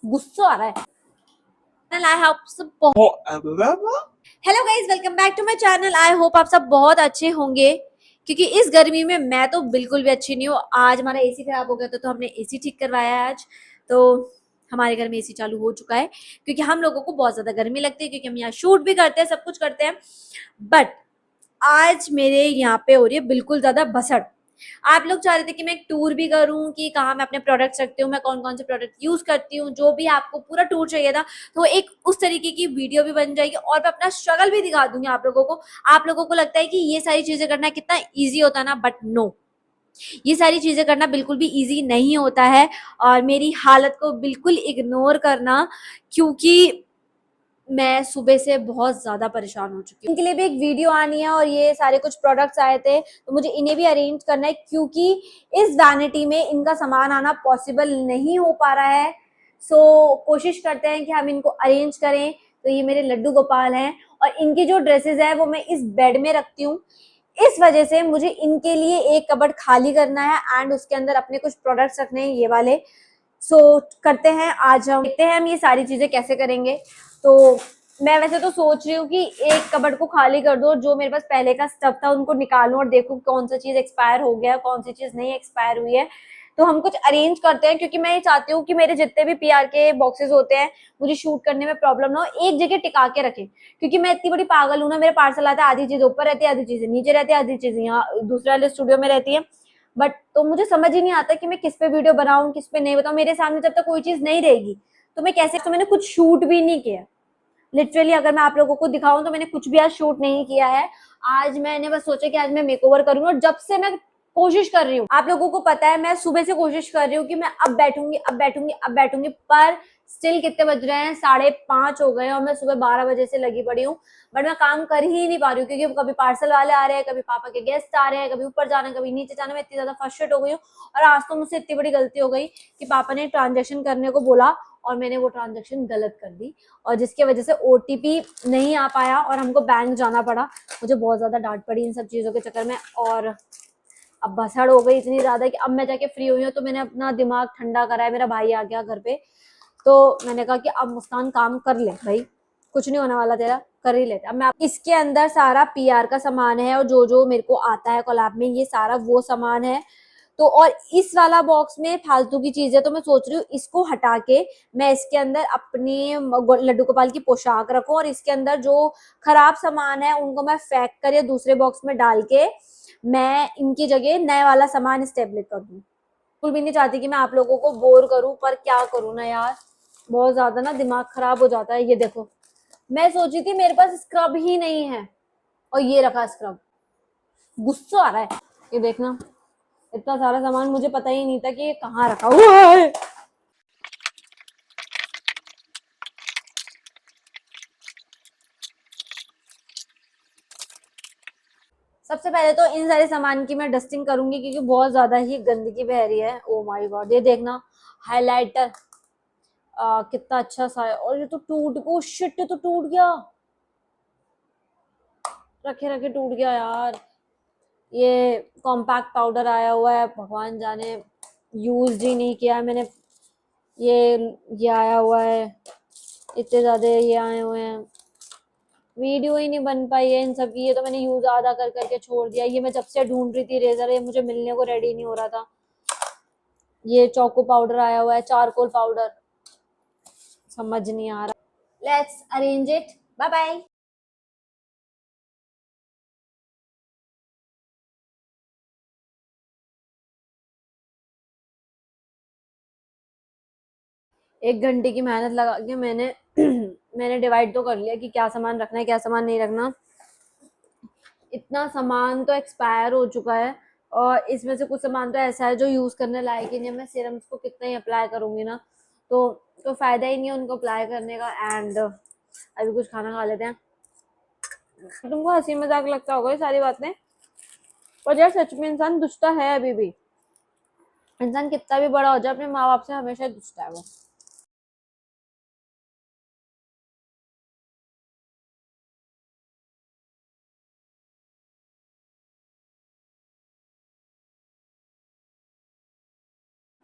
गुस्सा आ रहा है। आई होप सब hello guys, welcome back to my channel. I hope आप सब बहुत अच्छे होंगे, क्योंकि इस गर्मी में मैं तो बिल्कुल भी अच्छी नहीं हूँ। आज हमारा एसी खराब हो गया था तो हमने एसी ठीक करवाया है आज। तो हमारे घर में एसी चालू हो चुका है, क्योंकि हम लोगों को बहुत ज्यादा गर्मी लगती है, क्योंकि हम यहाँ शूट भी करते हैं, सब कुछ करते हैं। बट आज मेरे यहाँ पे हो रही है बिल्कुल ज्यादा भसड़। आप लोग चाह रहे थे कि मैं एक टूर भी करूं कि कहाँ मैं अपने प्रोडक्ट्स रखती हूँ, मैं कौन कौन से प्रोडक्ट यूज करती हूँ, जो भी आपको पूरा टूर चाहिए था। तो एक उस तरीके की वीडियो भी बन जाएगी और मैं अपना स्ट्रगल भी दिखा दूंगी आप लोगों को। आप लोगों को लगता है कि ये सारी चीजें करना कितना ईजी होता है ना, बट नो, ये सारी चीजें करना बिल्कुल भी इजी नहीं होता है। और मेरी हालत को बिल्कुल इग्नोर करना, क्योंकि मैं सुबह से बहुत ज्यादा परेशान हो चुकी हूँ। इनके लिए भी एक वीडियो आनी है और ये सारे कुछ प्रोडक्ट्स आए थे तो मुझे इन्हें भी अरेंज करना है, क्योंकि इस वैनिटी में इनका सामान आना पॉसिबल नहीं हो पा रहा है। कोशिश करते हैं कि हम इनको अरेंज करें। तो ये मेरे लड्डू गोपाल हैं और इनकी जो ड्रेसेस है वो मैं इस बेड में रखती हूँ। इस वजह से मुझे इनके लिए एक कबर्ड खाली करना है एंड उसके अंदर अपने कुछ प्रोडक्ट्स रखने हैं, ये वाले। करते हैं, आज हम देखते हैं हम ये सारी चीजें कैसे करेंगे। तो मैं वैसे तो सोच रही हूँ कि एक कबर्ड को खाली कर दो, जो मेरे पास पहले का स्टफ था उनको निकालूं और देखूं कौन सा चीज एक्सपायर हो गया, कौन सी चीज नहीं एक्सपायर हुई है। तो हम कुछ अरेंज करते हैं, क्योंकि मैं ये चाहती हूँ कि मेरे जितने भी पीआर के बॉक्सेस होते हैं, मुझे शूट करने में प्रॉब्लम ना हो, एक जगह टिका के रखें। क्योंकि मैं इतनी बड़ी पागल हूँ ना, मेरे पार्सल आता है, आधी चीज ऊपर रहती है, आधी चीजें नीचे रहती है, आधी चीजें यहाँ दूसरे वाले स्टूडियो में रहती है। बट तो मुझे समझ ही नहीं आता कि मैं किस पे वीडियो बनाऊं, किस पे नहीं बताऊं। मेरे सामने जब तक कोई चीज नहीं रहेगी तो मैं कैसे, तो मैंने कुछ शूट भी नहीं किया। लिटरली अगर मैं आप लोगों को दिखाऊं तो मैंने कुछ भी आज शूट नहीं किया है। आज मैंने बस सोचा कि आज मैं मेकओवर करूंगी, और जब से मैं कोशिश कर रही हूँ, आप लोगों को पता है मैं सुबह से कोशिश कर रही हूँ कि मैं अब बैठूंगी, अब बैठूंगी, अब बैठूंगी, पर स्टिल कितने बज रहे हैं, 5:30 हो गए हैं और मैं सुबह 12 बजे से लगी पड़ी हूँ। बट मैं काम कर ही नहीं पा रही हूँ, क्योंकि कभी पार्सल वाले आ रहे हैं, कभी पापा के गेस्ट आ रहे हैं, कभी ऊपर जाना है, कभी नीचे जाना। मैं इतनी ज्यादा फ्रस्ट्रेट हो गई हूँ। और आज तो मुझसे इतनी बड़ी गलती हो गई कि पापा ने ट्रांजेक्शन करने को बोला और मैंने वो ट्रांजेक्शन गलत कर दी, और जिसकी वजह से ओटीपी नहीं आ पाया और हमको बैंक जाना पड़ा। मुझे बहुत ज्यादा डांट पड़ी इन सब चीजों के चक्कर में, और अब भसड़ हो गई इतनी ज्यादा कि अब मैं जाके फ्री हुई हूँ। तो मैंने अपना दिमाग ठंडा करा है, मेरा भाई आ गया घर पे, तो मैंने कहा कि अब मुस्कान काम कर ले भाई, कुछ नहीं होने वाला तेरा, कर ही लेते। अब मैं इसके अंदर सारा पीआर का सामान है, और जो जो मेरे को आता है कोलैब में ये सारा वो सामान है। तो और इस वाला बॉक्स में फालतू की चीज है, तो मैं सोच रही हूँ इसको हटा के मैं इसके अंदर अपनी लड्डू गोपाल की पोशाक रखूं, और इसके अंदर जो खराब सामान है उनको मैं फेंक कर या दूसरे बॉक्स में डाल के मैं इनकी जगह नया वाला सामान स्टेबलिश कर दूं। बिल्कुल भी नहीं चाहती कि मैं आप लोगों को बोर करूं, पर क्या करूं ना यार, बहुत ज्यादा ना दिमाग खराब हो जाता है। ये देखो, मैं सोची थी मेरे पास स्क्रब ही नहीं है और ये रखा स्क्रब। गुस्सा आ रहा है। ये देखना, इतना सारा सामान मुझे पता ही नहीं था कि ये कहाँ रखा हुआ है। सबसे पहले तो इन सारे सामान की मैं डस्टिंग करूंगी, क्योंकि बहुत ज्यादा ही गंदगी बह रही है। ओ माय गॉड, ये देखना, हाइलाइटर कितना अच्छा सा है, और ये तो टूट, ओ शिट, ये तो टूट गया, रखे रखे टूट गया यार। ये कॉम्पैक्ट पाउडर आया हुआ है, भगवान जाने यूज ही नहीं किया मैंने। ये ये आया हुआ है, इतने ज्यादा ये आए हुए हैं, वीडियो ही नहीं बन पाई है इन सब की। ये तो मैंने यूज आधा कर करके छोड़ दिया। ये मैं जब से ढूंढ रही थी रेजर, ये मुझे मिलने को रेडी नहीं हो रहा था। ये चौको पाउडर आया हुआ है, चारकोल पाउडर, समझ नहीं आ रहा। Let's arrange it, bye bye. एक घंटे की मेहनत लगा के मैंने मैंने डिवाइड तो कर लिया कि क्या सामान रखना है, क्या सामान नहीं रखना। इतना सामान तो एक्सपायर हो चुका है, और इसमें से कुछ सामान तो ऐसा है जो यूज करने लायक ही नहीं है। मैं सीरम्स को कितना ही अप्लाई करूंगी ना, तो फायदा ही नहीं है उनको अप्लाई करने का। एंड अभी कुछ खाना खा लेते हैं। तुमको हंसी मजाक लगता होगा ये सारी बातें, पर यार सच में इंसान दुष्टा है अभी भी। इंसान कितना भी बड़ा हो जाए, अपने माँ बाप से हमेशा दुष्टा है वो।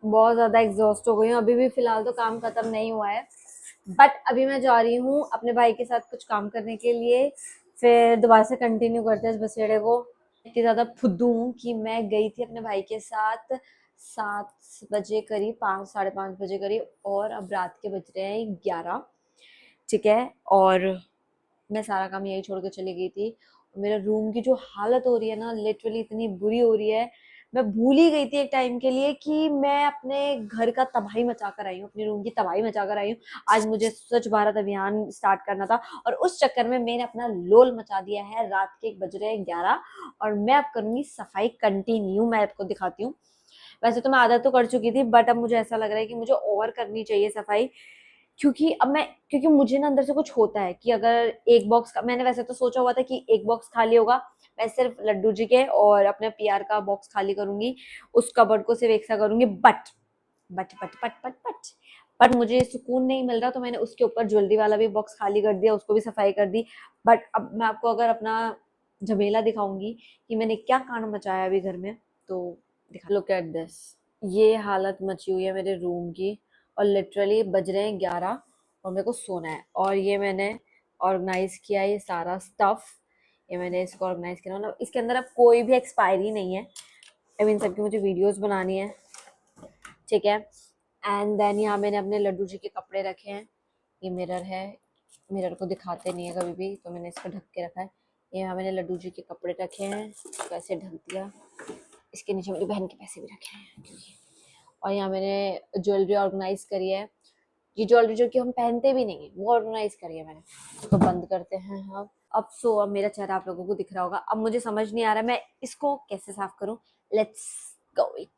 बहुत ज्यादा एग्जॉस्ट हो गई हूँ। अभी भी फिलहाल तो काम खत्म नहीं हुआ है, बट अभी मैं जा रही हूँ अपने भाई के साथ कुछ काम करने के लिए, फिर दोबारा से कंटिन्यू करते हैं इस बसेड़े को। इतनी ज्यादा फुद्दू हूँ कि मैं गई थी अपने भाई के साथ 7 बजे करीब, 5 साढ़े 5 बजे करीब, और अब रात के बज रहे हैं 11। ठीक है, और मैं सारा काम यही छोड़ के चली गई थी। मेरे रूम की जो हालत हो रही है ना, लिटरली इतनी बुरी हो रही है। मैं भूल ही गई थी एक टाइम के लिए कि मैं अपने घर का तबाही मचा कर आई हूँ, अपने रूम की तबाही मचा कर आई हूँ। आज मुझे स्वच्छ भारत अभियान स्टार्ट करना था, और उस चक्कर में मैंने अपना लोल मचा दिया है। रात के 1 बज रहे हैं 11, और मैं अब करूंगी सफाई कंटिन्यू। मैं आपको दिखाती हूँ। वैसे तो मैं आदत तो कर चुकी थी, बट अब मुझे ऐसा लग रहा है कि मुझे और करनी चाहिए सफाई, क्योंकि मुझे ना अंदर से कुछ होता है कि अगर एक बॉक्स का, मैंने वैसे तो सोचा हुआ था कि एक बॉक्स खाली होगा, मैं सिर्फ लड्डू जी के और अपने पीआर का बॉक्स खाली करूंगी, उस कबर्ड को सिर्फ एक सा करूंगी। बट मुझे सुकून नहीं मिल रहा, तो मैंने उसके ऊपर ज्वेलरी वाला भी बॉक्स खाली कर दिया, उसको भी सफाई कर दी। बट अब मैं आपको अगर अपना झमेला दिखाऊंगी कि मैंने क्या कांड मचाया अभी घर में, तो दिखा। लुक एट दिस, ये हालत मची हुई है मेरे रूम की, और लिटरली बज रहे हैं 11, और मेरे को सोना है। और ये मैंने ऑर्गेनाइज किया है, ये सारा स्टफ, ये मैंने इसको ऑर्गेनाइज किया, मतलब इसके अंदर अब कोई भी एक्सपायरी नहीं है। आई मीन सबकी मुझे वीडियोस बनानी है। ठीक है, एंड देन यहाँ मैंने अपने लड्डू जी के कपड़े रखे हैं। ये मिरर है, मिरर को दिखाते नहीं है कभी भी, तो मैंने इसको ढक के रखा है। ये यहाँ मैंने लड्डू जी के कपड़े रखे हैं, इसको ऐसे ढक दिया। इसके नीचे मेरी बहन के पैसे भी रखे हैं क्योंकि, और यहाँ मैंने ज्वेलरी ऑर्गेनाइज करी है। ये ज्वेलरी जो कि हम पहनते भी नहीं है, वो ऑर्गेनाइज करी है मैंने। इसको बंद करते हैं हम। अब मेरा चेहरा आप लोगों को दिख रहा होगा। अब मुझे समझ नहीं आ रहा मैं इसको कैसे साफ करूं। Let's go it.